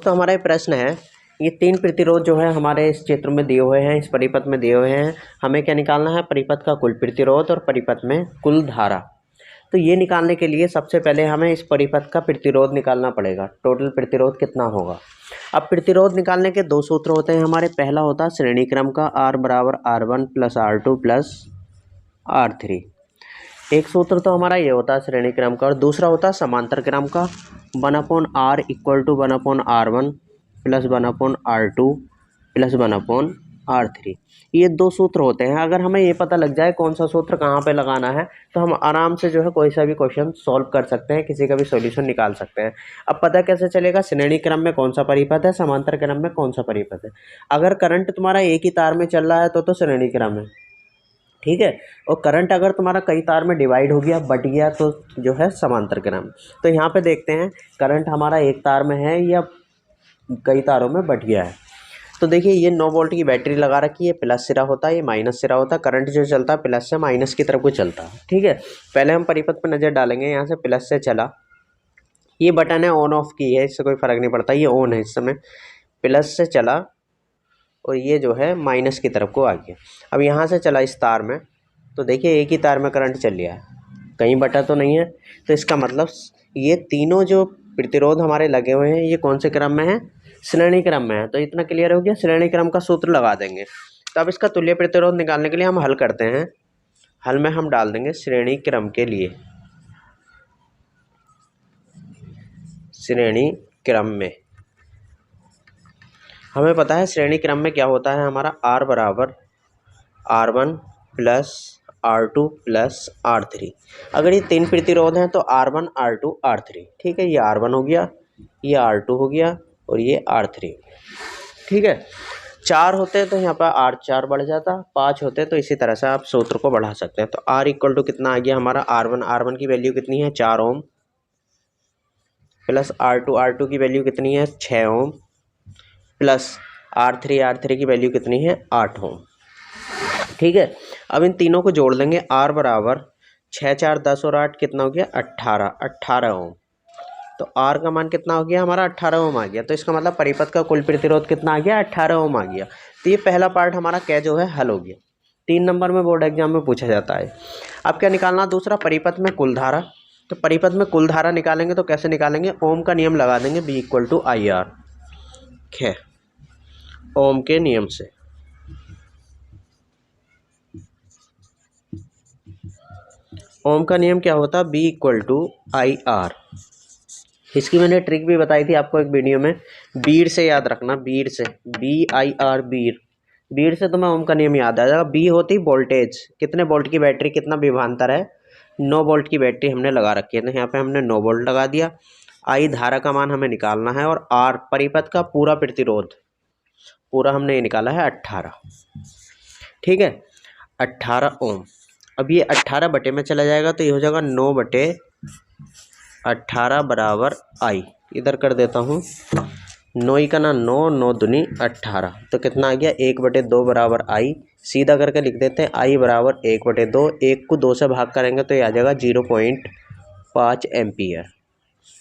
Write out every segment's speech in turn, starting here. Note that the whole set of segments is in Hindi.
दोस्तों हमारा ये प्रश्न है, ये तीन प्रतिरोध जो है हमारे इस चित्र में दिए हुए हैं, इस परिपथ में दिए हुए हैं। हमें क्या निकालना है? परिपथ का कुल प्रतिरोध और परिपथ में कुल धारा। तो ये निकालने के लिए सबसे पहले हमें इस परिपथ का प्रतिरोध निकालना पड़ेगा। टोटल प्रतिरोध कितना होगा? अब प्रतिरोध निकालने के दो सूत्र होते हैं हमारे। पहला होता है श्रेणी क्रम का, R बराबर R1 plus R2 plus R3। एक सूत्र तो हमारा ये होता है श्रेणी क्रम का, और दूसरा होता है समांतर क्रम का, 1/R equal to 1/R1 plus 1/R2 plus 1/R3। ये दो सूत्र होते हैं। अगर हमें ये पता लग जाए कौन सा सूत्र कहाँ पे लगाना है तो हम आराम से जो है कोई सा भी क्वेश्चन सॉल्व कर सकते हैं, किसी का भी सॉल्यूशन निकाल सकते हैं। अब पता कैसे चलेगा श्रेणी क्रम में कौन सा परिपथ है, समांतर क्रम में कौन सा परिपथ है? अगर करंट तुम्हारा एक ही तार में चल रहा है तो श्रेणी क्रम है, ठीक है। और करंट अगर तुम्हारा कई तार में डिवाइड हो गया, बट गया, तो जो है समांतर क्रम। तो यहाँ पे देखते हैं करंट हमारा एक तार में है या कई तारों में बट गया है। तो देखिए ये 9 वोल्ट की बैटरी लगा रखी है, प्लस सिरा होता है, ये माइनस सिरा होता है। करंट जो चलता है प्लस से माइनस की तरफ को चलता है, ठीक है। पहले हम परिपथ पर नज़र डालेंगे। यहाँ से प्लस से चला, ये बटन है ऑन ऑफ की है, इससे कोई फ़र्क नहीं पड़ता, ये ऑन है इस समय। प्लस से चला और ये जो है माइनस की तरफ को आ गया। अब यहाँ से चला इस तार में, तो देखिए एक ही तार में करंट चल रहा है, कहीं बटा तो नहीं है। तो इसका मतलब ये तीनों जो प्रतिरोध हमारे लगे हुए हैं ये कौन से क्रम में है? श्रेणी क्रम में है। तो इतना क्लियर हो गया, श्रेणी क्रम का सूत्र लगा देंगे। तो अब इसका तुल्य प्रतिरोध निकालने के लिए हम हल करते हैं। हल में हम डाल देंगे श्रेणी क्रम के लिए, श्रेणी क्रम में हमें पता है श्रेणी क्रम में क्या होता है हमारा, R बराबर R1 plus R2 plus R3। अगर ये तीन प्रतिरोध हैं तो R1 R2 R3, ठीक है। ये R1 हो गया, ये R2 हो गया और ये R3, ठीक है। 4 होते हैं तो यहाँ पर R4 बढ़ जाता, 5 होते हैं तो इसी तरह से आप सूत्र को बढ़ा सकते हैं। तो R इक्वल टू कितना आ गया हमारा, R1 की वैल्यू कितनी है, 4 ओम, प्लस R2 की वैल्यू कितनी है, 6 ओम, प्लस R3 की वैल्यू कितनी है, 8 ओम, ठीक है। अब इन तीनों को जोड़ लेंगे। R बराबर 6 4 10 और 8 कितना हो गया, 18 ओम। तो R का मान कितना हो गया हमारा, 18 ओम आ गया। तो इसका मतलब परिपथ का कुल प्रतिरोध कितना आ गया, 18 ओम आ गया। तो ये पहला पार्ट हमारा क्या जो है हल हो गया। 3 नंबर में बोर्ड एग्जाम में पूछा जाता है। अब क्या निकालना, दूसरा परिपथ में कुल धारा। तो परिपथ में कुल धारा निकालेंगे तो कैसे निकालेंगे, ओम का नियम लगा देंगे, B इक्वल टू IR, ओम के नियम से। ओम का नियम क्या होता है, B इक्वल टू IR। इसकी मैंने ट्रिक भी बताई थी आपको एक वीडियो में, बीर से याद रखना, बीर से, BIR, बीर। बीर से तुम्हें ओम का नियम याद आ जाएगा। B होती वोल्टेज, कितने वोल्ट की बैटरी, कितना विभवांतर है, 9 वोल्ट की बैटरी हमने लगा रखी है, तो यहाँ पे हमने 9 वोल्ट लगा दिया। I धारा का मान हमें निकालना है, और R परिपथ का पूरा प्रतिरोध, पूरा हमने ये निकाला है 18, ठीक है, 18 ओम। अब ये 18 बटे में चला जाएगा तो ये हो जाएगा 9 बटे 18 बराबर I। इधर कर देता हूँ, 9 का ना 9, 9 दूनी 18, तो कितना आ गया, 1 बटे 2 बराबर I। सीधा करके लिख देते हैं, I बराबर 1 बटे 2, 1 को 2 से भाग करेंगे तो ये आ जाएगा 0.5 एम्पियर।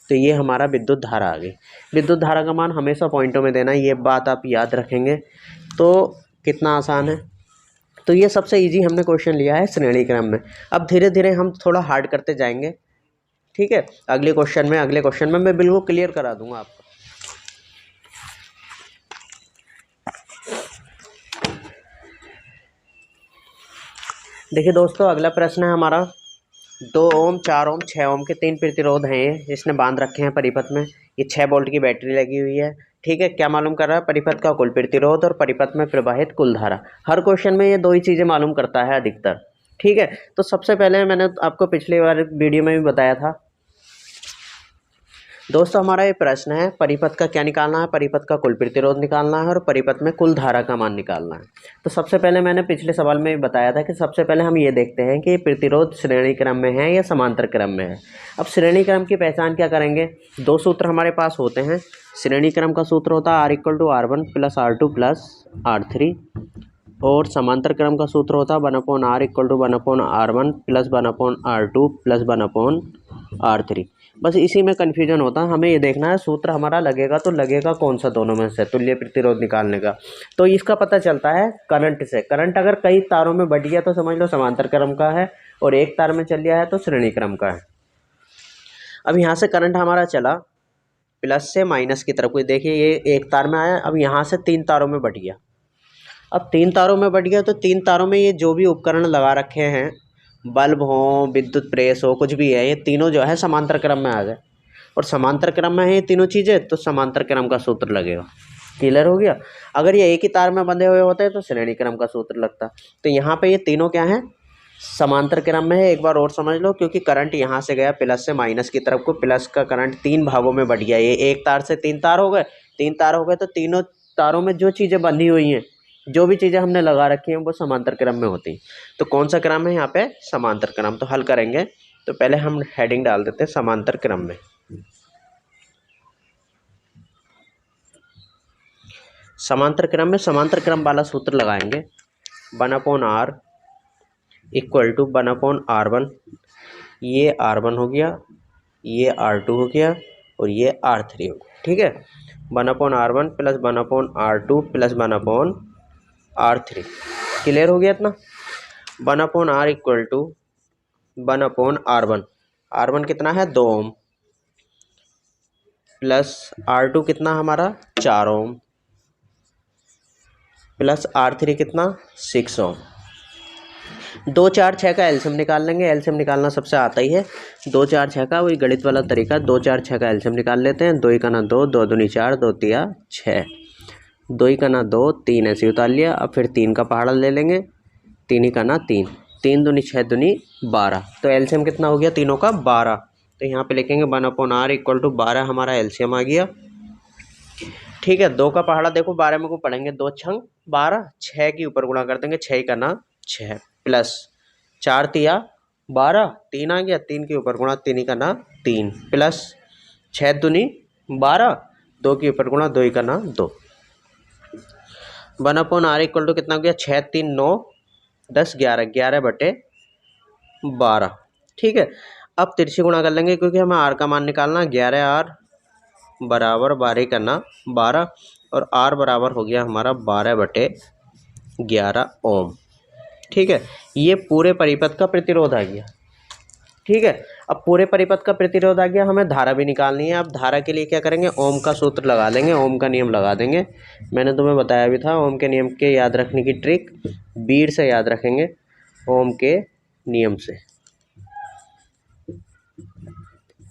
तो ये हमारा विद्युत धारा आ गई। विद्युत धारा का मान हमेशा पॉइंटों में देना, ये बात आप याद रखेंगे तो कितना आसान है। तो ये सबसे इजी हमने क्वेश्चन लिया है श्रेणी क्रम में। अब धीरे धीरे हम थोड़ा हार्ड करते जाएंगे, ठीक है। अगले क्वेश्चन में मैं बिल्कुल क्लियर करा दूंगा आपको। देखिए दोस्तों, अगला प्रश्न है हमारा, 2 ओम, 4 ओम, 6 ओम के 3 प्रतिरोध हैं, ये इसने बांध रखे हैं परिपथ में। ये 6 वोल्ट की बैटरी लगी हुई है, ठीक है। क्या मालूम कर रहा है, परिपथ का कुल प्रतिरोध और परिपथ में प्रवाहित कुल धारा। हर क्वेश्चन में ये दो ही चीज़ें मालूम करता है अधिकतर, ठीक है। तो सबसे पहले मैंने आपको पिछली बार वीडियो में भी बताया था दोस्तों, हमारा ये प्रश्न है परिपथ का क्या निकालना है, परिपथ का कुल प्रतिरोध निकालना है और परिपथ में कुल धारा का मान निकालना है। तो सबसे पहले मैंने पिछले सवाल में भी बताया था कि सबसे पहले हम ये देखते हैं कि प्रतिरोध श्रेणी क्रम में है या समांतर क्रम में है। अब श्रेणी क्रम की पहचान क्या करेंगे, दो सूत्र हमारे पास होते हैं। श्रेणी क्रम का सूत्र होता है R equal to R1 plus R2 plus R3, और समांतर क्रम का सूत्र होता है 1/R equal to 1/R1 plus 1/R2 plus 1/R3। बस इसी में कन्फ्यूजन होता है। हमें ये देखना है सूत्र हमारा लगेगा तो लगेगा कौन सा दोनों में से तुल्य प्रतिरोध निकालने का। तो इसका पता चलता है करंट से। करंट अगर कई तारों में बढ़ गया तो समझ लो समांतर क्रम का है, और एक तार में चल गया है तो श्रेणी क्रम का है। अब यहाँ से करंट हमारा चला प्लस से माइनस की तरफ, कोई देखिए ये एक तार में आया, अब यहाँ से 3 तारों में बढ़ गया। अब 3 तारों में बढ़ गया तो 3 तारों में ये जो भी उपकरण लगा रखे हैं, बल्ब हो, विद्युत प्रेस हो, कुछ भी है, ये तीनों जो है समांतर क्रम में आ गए, और समांतर क्रम में है ये तीनों चीज़ें, तो समांतर क्रम का सूत्र लगेगा। क्लियर हो गया। अगर ये एक ही तार में बंधे हुए होते हैं तो श्रेणी क्रम का सूत्र लगता। तो यहाँ पे ये तीनों क्या हैं, समांतर क्रम में है। एक बार और समझ लो, क्योंकि करंट यहाँ से गया प्लस से माइनस की तरफ को, प्लस का करंट 3 भागों में बढ़ गया। ये एक तार से 3 तार हो गए, 3 तार हो गए तो तीनों तारों में जो चीज़ें बंधी हुई हैं, जो भी चीज़ें हमने लगा रखी हैं, वो समांतर क्रम में होती हैं। तो कौन सा क्रम है यहाँ पे, समांतर क्रम। तो हल करेंगे तो पहले हम हेडिंग डाल देते हैं समांतर क्रम में। समांतर क्रम में समांतर क्रम वाला सूत्र लगाएंगे, 1/r इक्वल टू 1/r1। ये r1 हो गया, ये r2 हो गया, और ये r3 हो गया। ठीक है, 1/r1 plus 1/r2 plus 1/r3। Clear हो गया इतना। 1/r equal to 1/r1। r1 कितना है 2 ओम, प्लस r2 कितना हमारा 4 ओम, प्लस r3 कितना 6 ओम। 2 4 6 का एलसीएम निकाल लेंगे। एलसीएम निकालना सबसे आता ही है। 2 4 6 का वही गणित वाला तरीका, 2 4 6 का एलसीएम निकाल लेते हैं। 2 का ना 2, 2 दूनी 4, 2 तिया 6, 2 का ना 2, 3 ऐसे उतार लिया। अब फिर 3 का पहाड़ा ले लेंगे, 3 का ना 3, 3 दूनी 6 दूनी 12। तो एलसीएम कितना हो गया तीनों का 12। तो यहाँ पे लिखेंगे 1/r इक्वल टू 12 हमारा एलसीएम आ गया। ठीक है, 2 का पहाड़ा देखो 12 में को पढ़ेंगे, 2 छंग 12, 6 के ऊपर गुणा कर देंगे, 6 का ना 6, प्लस 4 तिया 12, 3 आ गया, 3 के ऊपर गुणा, 3 का ना 3, प्लस 6 दूनी 12, 2 के ऊपर गुणा, 2 का ना 2। 1/r इक्वल टू कितना हो गया, 6 3 9 10 11, 11/12। ठीक है, अब तिरछी गुणा कर लेंगे क्योंकि हमें r का मान निकालना। 11r बराबर 12 करना 12, और r बराबर हो गया हमारा 12/11 ओम। ठीक है, ये पूरे परिपथ का प्रतिरोध आ गया। ठीक है, अब पूरे परिपथ का प्रतिरोध आ गया, हमें धारा भी निकालनी है। अब धारा के लिए क्या करेंगे, ओम का सूत्र लगा देंगे, ओम का नियम लगा देंगे। मैंने तुम्हें बताया भी था ओम के नियम के याद रखने की ट्रिक, बीड से याद रखेंगे ओम के नियम से।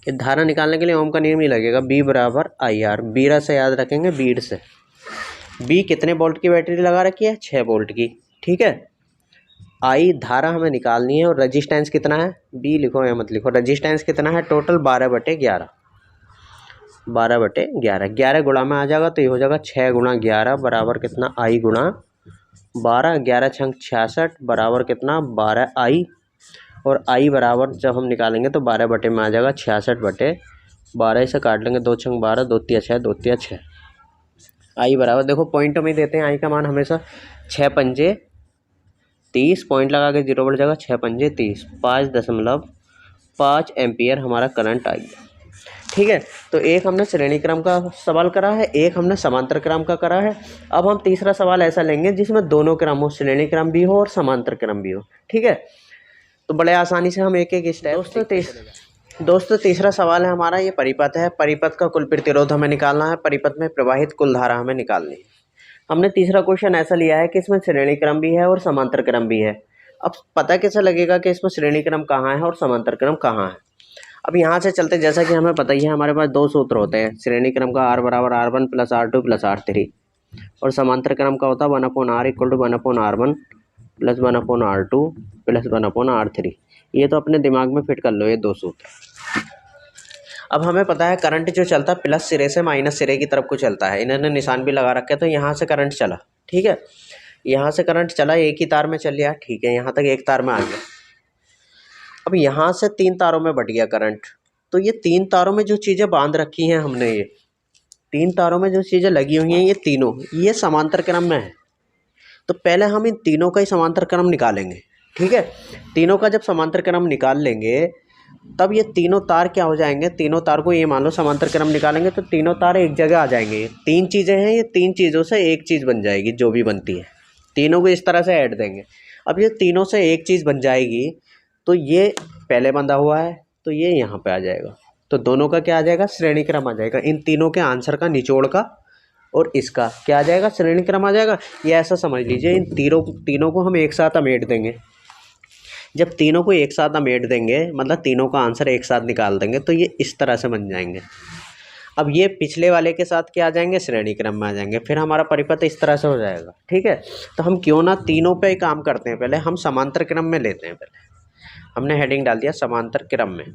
कि धारा निकालने के लिए ओम का नियम ही लगेगा, बी बराबर आई आर। बीरा से याद रखेंगे, बीड से। बी कितने वोल्ट की बैटरी लगा रखी है, 6 वोल्ट की। ठीक है, आई धारा हमें निकालनी है, और रजिस्टेंस कितना है, बी लिखो या मत लिखो, रजिस्टेंस कितना है टोटल 12/11, 12/11, 11 गुणा में आ जाएगा तो ये हो जाएगा 6 गुणा 11 बराबर कितना, आई गुणा 12, 11 छंग 66 बराबर कितना 12 आई, और आई बराबर जब हम निकालेंगे तो 12 बटे में आ जाएगा 66/12। से काट लेंगे, 2 छंग 12, 2 तिया 6, 2 तिया 6। आई बराबर देखो पॉइंटों में देते हैं आई का मान हमेशा, 6 पंजे 30, पॉइंट लगा के 0 बढ़ जाएगा, 6 पंजे 30, 5.5 एम्पियर हमारा करंट आ गया। ठीक है, तो एक हमने श्रेणी क्रम का सवाल करा है, एक हमने समांतर क्रम का करा है। अब हम तीसरा सवाल ऐसा लेंगे जिसमें दोनों क्रम हो, श्रेणी क्रम भी हो और समांतर क्रम भी हो। ठीक है, तो बड़े आसानी से हम एक एक स्टेप। दोस्तों तीसरा सवाल है हमारा, ये परिपथ है। परिपथ का कुल प्रतिरोध हमें निकालना है, परिपथ में प्रवाहित कुल धारा हमें निकालनी है। हमने तीसरा क्वेश्चन ऐसा लिया है कि इसमें श्रेणी क्रम भी है और समांतर क्रम भी है। अब पता कैसे लगेगा कि इसमें श्रेणी क्रम कहाँ है और समांतर क्रम कहाँ है। अब यहाँ से चलते, जैसा कि हमें पता ही है हमारे पास 2 सूत्र होते हैं। श्रेणी क्रम का r बराबर r1 plus r2 plus r3, और समांतर क्रम का होता है 1/r equal to 1/r1 plus 1/r2 plus 1/r3। ये तो अपने दिमाग में फिट कर लो ये 2 सूत्र। अब हमें पता है करंट जो चलता है प्लस सिरे से माइनस सिरे की तरफ को चलता है। इन्होंने निशान भी लगा रखे, तो यहाँ से करंट चला। ठीक है, यहाँ से करंट चला, एक ही तार में चल गया। ठीक है, यहाँ तक एक तार में आ गया। अब यहाँ से 3 तारों में बट गया करंट, तो ये 3 तारों में जो चीज़ें बांध रखी हैं हमने, ये 3 तारों में जो चीज़ें लगी हुई हैं, ये तीनों ये समांतर क्रम में है। तो पहले हम इन तीनों का ही समांतर क्रम निकालेंगे। ठीक है, तीनों का जब समांतर क्रम निकाल लेंगे तब ये तीनों तार क्या हो जाएंगे, तीनों तार को ये मान लो समांतर क्रम निकालेंगे तो तीनों तार एक जगह आ जाएंगे। तीन चीज़ें हैं, ये तीन चीज़ों से एक चीज़ बन जाएगी जो भी बनती है, तीनों को इस तरह से ऐड देंगे। अब ये तीनों से एक चीज़ बन जाएगी तो ये पहले बंधा हुआ है तो ये यहाँ पे आ जाएगा, तो दोनों का क्या आ जाएगा, श्रेणी क्रम आ जाएगा। इन तीनों के आंसर का, निचोड़ का और इसका क्या आ जाएगा, श्रेणी क्रम आ जाएगा। ये ऐसा समझ लीजिए इन तीनों को हम एक साथ अमेट देंगे। जब तीनों को एक साथ अमेट देंगे मतलब तीनों का आंसर एक साथ निकाल देंगे तो ये इस तरह से बन जाएंगे। अब ये पिछले वाले के साथ क्या आ जाएंगे, श्रेणी क्रम में आ जाएंगे, फिर हमारा परिपथ इस तरह से हो जाएगा। ठीक है, तो हम क्यों ना तीनों पे ही काम करते हैं, पहले हम समांतर क्रम में लेते हैं। पहले हमने हेडिंग डाल दिया समांतर क्रम में।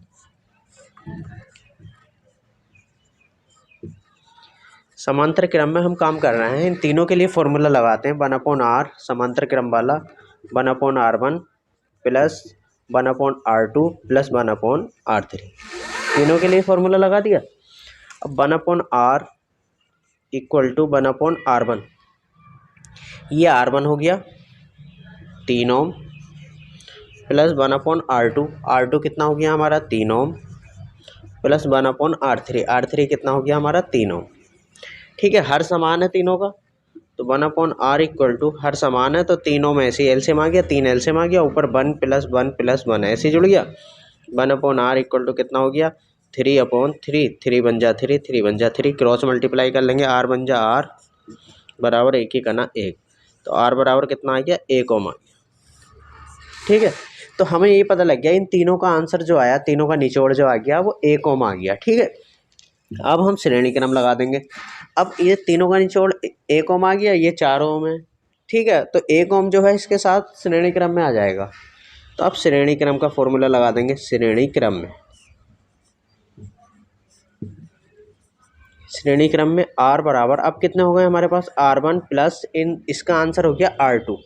समांतर क्रम में हम काम कर रहे हैं, इन तीनों के लिए फॉर्मूला लगाते हैं 1/r समांतर क्रम वाला, 1/r1 plus 1/r2 plus 1/r3, तीनों के लिए फॉर्मूला लगा दिया। अब 1/r इक्वल टू 1/r1, ये r1 हो गया 3 ओम प्लस 1/r2, r2 कितना हो गया हमारा 3 ओम प्लस 1/r3, r3 कितना हो गया हमारा 3 ओम। ठीक है, हर समान है तीनों का, तो 1/r इक्वल टू हर समान है तो 3 ओम ऐसे एलसीएम आ गया, 3 एलसीएम आ गया, ऊपर 1 प्लस 1 प्लस 1 ऐसे जुड़ गया। 1/r इक्वल टू कितना हो गया 3/3, 3 बन जा 3, 3 बन जा 3, क्रॉस मल्टीप्लाई कर लेंगे, r बन जा r बराबर 1 ही करना 1, तो r बराबर कितना आ गया 1 ओम आ गया। ठीक है, तो हमें ये पता लग गया इन तीनों का आंसर जो आया, तीनों का निचोड़ जो आ गया वो 1 ओम आ गया। ठीक है, अब हम श्रेणी क्रम लगा देंगे। अब ये तीनों का निचोड़ 1 ओम आ गया, ये 4 ओम है। ठीक है, तो 1 ओम जो है इसके साथ श्रेणी क्रम में आ जाएगा, तो अब श्रेणी क्रम का फॉर्मूला लगा देंगे। श्रेणी क्रम में, श्रेणी क्रम में r बराबर, अब कितने हो गए हमारे पास r1 प्लस इसका आंसर हो गया r2,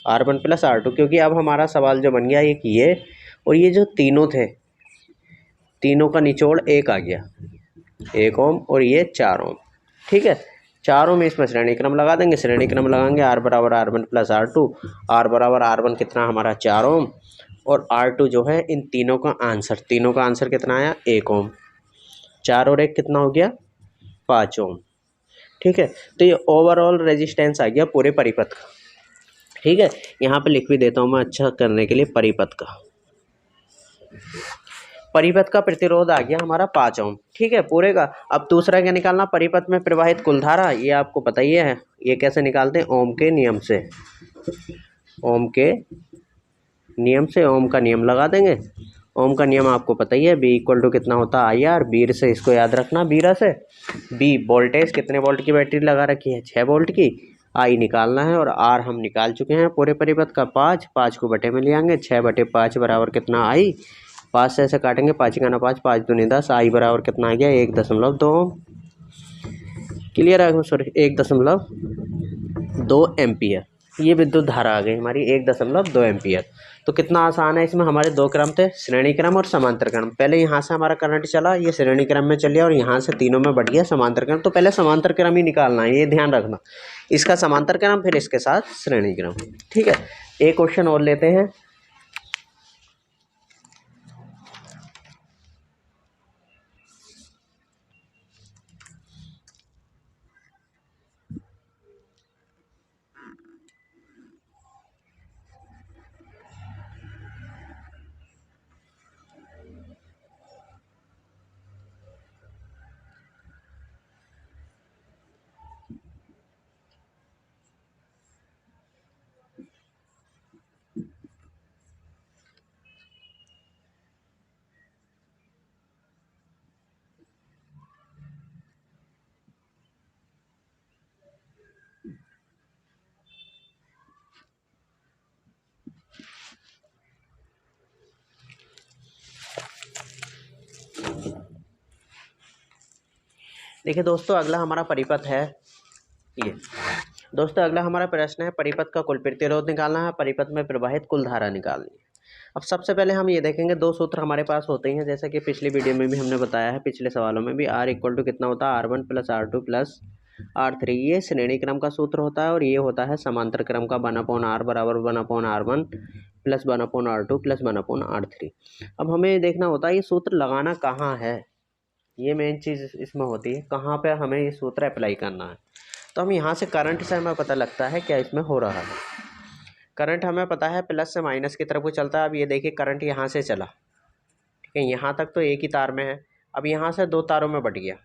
r1 प्लस r2, क्योंकि अब हमारा सवाल जो बन गया एक ये और ये जो तीनों थे, तीनों का निचोड़ 1 आ गया, 1 ओम और ये 4 ओम। ठीक है, 4 ओम इसमें श्रेणी क्रम लगा देंगे, श्रेणी क्रम लगाएंगे r बराबर r1 प्लस r2, r बराबर r1 कितना हमारा 4 ओम और r2 जो है इन तीनों का आंसर, तीनों का आंसर कितना आया 1 ओम, 4 और 1 कितना हो गया 5 ओम। ठीक है, तो ये ओवरऑल रेजिस्टेंस आ गया पूरे परिपथ का। ठीक है, यहाँ पे लिख भी देता हूँ मैं अच्छा करने के लिए, परिपथ का, परिपथ का प्रतिरोध आ गया हमारा 5 ओम। ठीक है, पूरे का। अब दूसरा क्या निकालना, परिपथ में प्रवाहित कुल धारा, ये आपको पता ही है, ये कैसे निकालते हैं, ओम के नियम से, ओम के नियम से, ओम का नियम लगा देंगे। ओम का नियम आपको पता ही है, बी इक्वल टू कितना होता है आई आर, बीर से इसको याद रखना, बीरा से। बी वोल्टेज, कितने वोल्ट की बैटरी लगा रखी है 6 वोल्ट की, आई निकालना है और आर हम निकाल चुके हैं पूरे परिपथ का 5, 5 को बटे में ले आएंगे, 6/5 बराबर कितना आई, 5 से ऐसे काटेंगे, 5 का ना 5, 5 दूनी 10, आई बराबर कितना आ गया 1.2 ओम। क्लियर है, सॉरी 1.2 एम्पियर, ये विद्युत धारा आ गई हमारी 1.2 एम्पियर। तो कितना आसान है, इसमें हमारे 2 क्रम थे, श्रेणी क्रम और समांतर क्रम। पहले यहाँ से हमारा करंट चला, ये श्रेणी क्रम में चलिए और यहाँ से तीनों में बढ़ गया समांतर क्रम, तो पहले समांतर क्रम ही निकालना है, ये ध्यान रखना, इसका समांतर क्रम फिर इसके साथ श्रेणी क्रम। ठीक है, एक क्वेश्चन और लेते हैं। देखिए दोस्तों, अगला हमारा परिपथ है ये। दोस्तों अगला हमारा प्रश्न है, परिपथ का कुल प्रतिरोध निकालना है, परिपथ में प्रवाहित कुल धारा निकालनी है। अब सबसे पहले हम ये देखेंगे, 2 सूत्र हमारे पास होते हैं, जैसा कि पिछली वीडियो में भी हमने बताया है, पिछले सवालों में भी, r इक्वल टू कितना होता है r1 plus r2 plus R3 ये श्रेणी क्रम का सूत्र होता है और ये होता है समांतर क्रम का 1/r बराबर 1/r1 plus 1/r2 plus 1/r3। अब हमें देखना होता है ये सूत्र लगाना कहाँ है, ये मेन चीज़ इसमें होती है, कहाँ पे हमें ये सूत्र अप्लाई करना है। तो हम यहाँ से करंट से हमें पता लगता है क्या इसमें हो रहा है। करंट हमें पता है प्लस से माइनस की तरफ को चलता है। अब ये देखिए करंट यहाँ से चला, ठीक है, यहाँ तक तो एक ही तार में है, अब यहाँ से दो तारों में बट गया,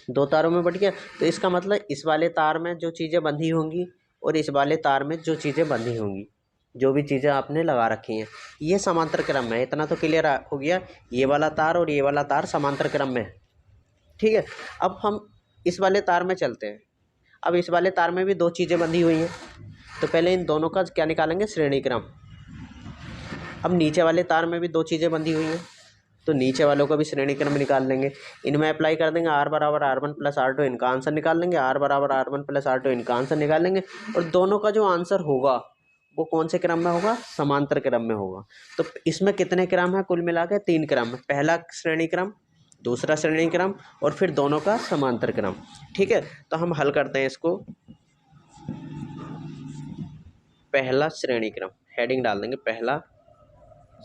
दो तारों में बट गया, तो इसका मतलब इस वाले तार में जो चीज़ें बंधी होंगी और इस वाले तार में जो चीज़ें बंधी होंगी, जो भी चीज़ें आपने लगा रखी हैं, ये समांतर क्रम में है। इतना तो क्लियर हो गया, ये वाला तार और ये वाला तार समांतर क्रम में है, ठीक है। अब हम इस वाले तार में चलते हैं। अब इस वाले तार में भी दो चीज़ें बंधी हुई हैं, तो पहले इन दोनों का क्या निकालेंगे, श्रेणी क्रम। अब नीचे वाले तार में भी दो चीज़ें बंधी हुई हैं, तो नीचे वालों का भी श्रेणी क्रम निकाल लेंगे। इनमें अप्लाई कर देंगे R बराबर R1 प्लस R2, इनका आंसर निकाल लेंगे। R बराबर R1 प्लस R2, इनका आंसर निकाल लेंगे। और दोनों का जो आंसर होगा वो कौन से क्रम में होगा, समांतर क्रम में होगा। तो इसमें कितने क्रम है, कुल मिला के 3 क्रम है। पहला श्रेणी क्रम, दूसरा श्रेणी क्रम और फिर दोनों का समांतर क्रम, ठीक है। तो हम हल करते हैं इसको। पहला श्रेणी क्रम, हेडिंग डाल देंगे पहला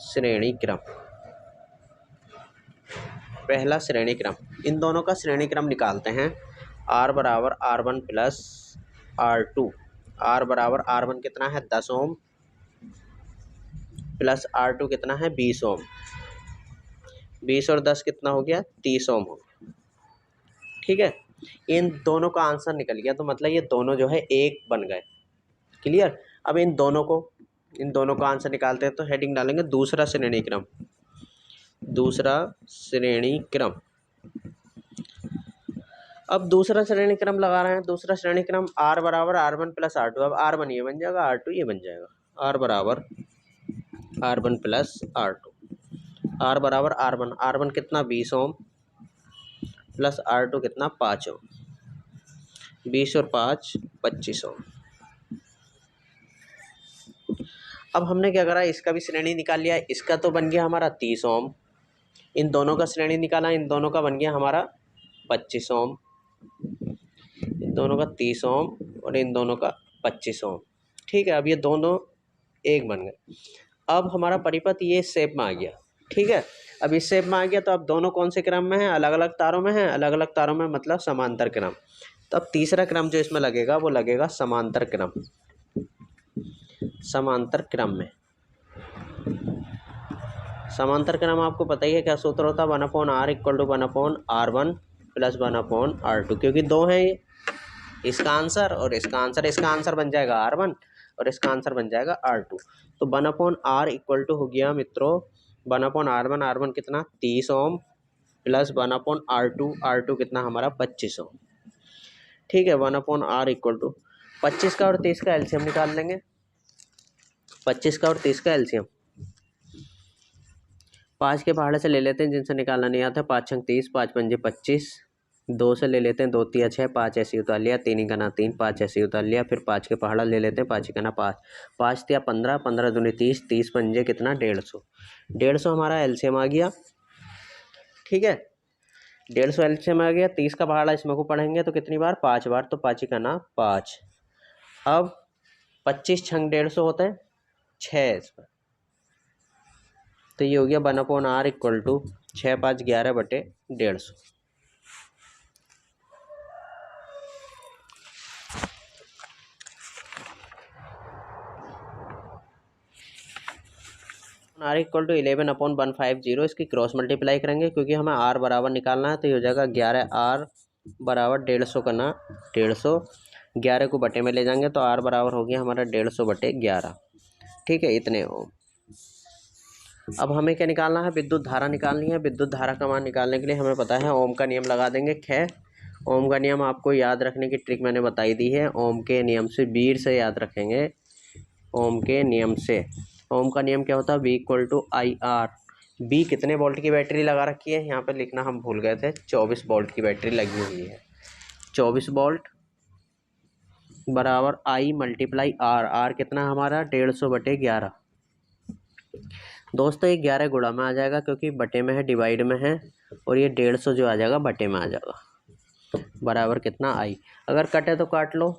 श्रेणी क्रम, पहला श्रेणी क्रम। इन दोनों का श्रेणी क्रम निकालते हैं। R बराबर R1 प्लस R2, R बराबर R1 कितना है 10 ओम प्लस R2 कितना है 20 ओम, 20 और 10 कितना हो गया 30 ओम हो गया, ठीक है। इन दोनों का आंसर निकल गया, तो मतलब ये दोनों जो है एक बन गए, क्लियर। अब इन दोनों का आंसर निकालते हैं, तो हेडिंग डालेंगे दूसरा श्रेणी क्रम, दूसरा श्रेणी क्रम। अब दूसरा श्रेणी क्रम लगा रहे हैं, दूसरा श्रेणी क्रम R बराबर R1 प्लस R2। अब R1 ये बन जाएगा, R2 ये बन जाएगा। R बराबर R1 प्लस R2, R बराबर R1 कितना 20 ओम प्लस R2 कितना 5 ओम, 20 और 5 25 ओम। अब हमने क्या करा, इसका भी श्रेणी निकाल लिया, इसका तो बन गया हमारा 30 ओम, इन दोनों का श्रेणी निकाला, इन दोनों का बन गया हमारा 25 ओम, इन दोनों का 30 ओम और इन दोनों का 25 ओम, ठीक है। अब ये दोनों एक बन गए। अब हमारा परिपथ ये शेप में आ गया, ठीक है। अब इस शेप में आ गया, तो अब दोनों कौन से क्रम में हैं, अलग अलग तारों में हैं, अलग अलग तारों में मतलब समांतर क्रम। तो अब तीसरा क्रम जो इसमें लगेगा वो लगेगा समांतर क्रम, समांतर क्रम में। समांतर क्रम आपको पता ही है क्या सूत्र होता है, 1/r equal to 1/r1 plus 1/r2, क्योंकि दो हैं ये, इसका आंसर और इसका आंसर, इसका आंसर बन जाएगा R1 और इसका आंसर बन जाएगा R2। तो 1/r इक्वल टू हो गया मित्रों 1/r1, R1 कितना 30 ओम प्लस 1/r2, R2 कितना हमारा 25 ओम, ठीक है। 1/r इक्वल टू 25 का और 30 का एलसीएम निकाल लेंगे, 25 का और 30 का एलसीएम 5 के पहाड़े से ले लेते हैं, जिनसे निकालना नहीं आता। 5 छंग 30, 5 पंजे 25, 2 से ले लेते हैं, 2 तिया 6, 5 ऐसे उतार लिया, 3 ही गना 3, 5 ऐसे उतार लिया। फिर 5 के पहाड़ा ले लेते हैं, 5 ही गना 5, 5 तिया 15, 15 दूनी 30, 30 पंजे कितना 150, 150 हमारा एलसीएम आ गया, ठीक है। 150 एलसीएम आ गया। 30 का पहाड़ा इसमें को पढ़ेंगे तो कितनी बार 5 बार, तो 5 ही गना 5। अब 25 छंग 150 होते हैं 6 इस पर, तो ये हो गया 1/r इक्वल टू 6 5 11 बटे 150। R इक्वल टू 11/150, इसकी क्रॉस मल्टीप्लाई करेंगे क्योंकि हमें R बराबर निकालना है, तो ये हो जाएगा 11R बराबर 150 करना 150, 11 को बटे में ले जाएंगे तो R बराबर हो गया हमारा 150 बटे 11, ठीक है, इतने ओम। अब हमें क्या निकालना है, विद्युत धारा निकालनी है। विद्युत धारा का मान निकालने के लिए हमें पता है ओम का नियम लगा देंगे। खैर ओम का नियम आपको याद रखने की ट्रिक मैंने बताई दी है, ओम के नियम से वीर से याद रखेंगे। ओम के नियम से, ओम का नियम क्या होता है, V इक्वल टू IR। बी कितने वोल्ट की बैटरी लगा रखी है, यहाँ पे लिखना हम भूल गए थे, 24 वोल्ट की बैटरी लगी हुई है। 24 वोल्ट बराबर I मल्टीप्लाई R, R कितना हमारा 150 बटे 11। दोस्तों ये 11 गुणा में आ जाएगा क्योंकि बटे में है, डिवाइड में है, और ये 150 जो आ जाएगा बटे में आ जाएगा। बराबर कितना आई। अगर कटे तो काट लो,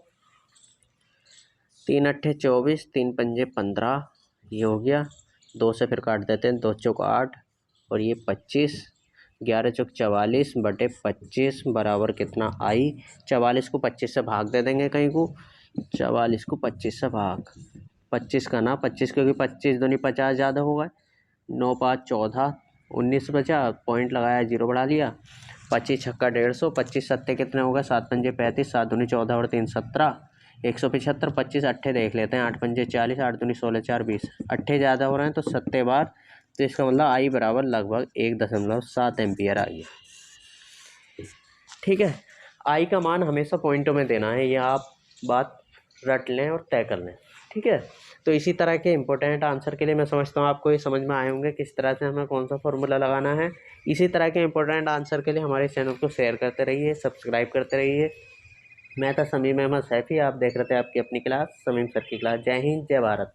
3 अट्ठे 24, 3 पंजे 15, ये हो गया। 2 से फिर काट देते हैं, 2 चौक 8 और ये 25, 11 चौक 44 बटे 25 बराबर कितना आई। 44 को 25 से भाग दे देंगे कहीं को, 44 को 25 से भाग, 25 का ना 25, क्योंकि 25 दूनी 50 ज़्यादा हो गए। 9 5 14, 19 बचा, पॉइंट लगाया, 0 बढ़ा लिया। 25 छक्का 150, 25 सत्ते कितने हो गए, 7 पंजे 35, 7 दूनी 14 और 3 17, 175। 25 अट्ठे देख लेते हैं, 8 पंजे 40, 8 दूनी 16, 4 20, अट्ठे ज़्यादा हो रहे हैं तो सत्ते बार, तो इसका मतलब आई बराबर लगभग 1.7 एम्पियर आ गया। ठीक है, आई का मान हमेशा पॉइंटों में देना है, ये आप बात रट लें और तय कर लें। ठीक है, तो इसी तरह के इंपॉर्टेंट आंसर के लिए मैं समझता हूँ आपको ये समझ में आए होंगे किस तरह से हमें कौन सा फॉर्मूला लगाना है। इसी तरह के इंपॉर्टेंट आंसर के लिए हमारे चैनल को शेयर करते रहिए, सब्सक्राइब करते रहिए। मैं था समीम अहमद सैफी, आप देख रहे थे आपकी अपनी क्लास समीम सर की क्लास। जय हिंद, जय भारत।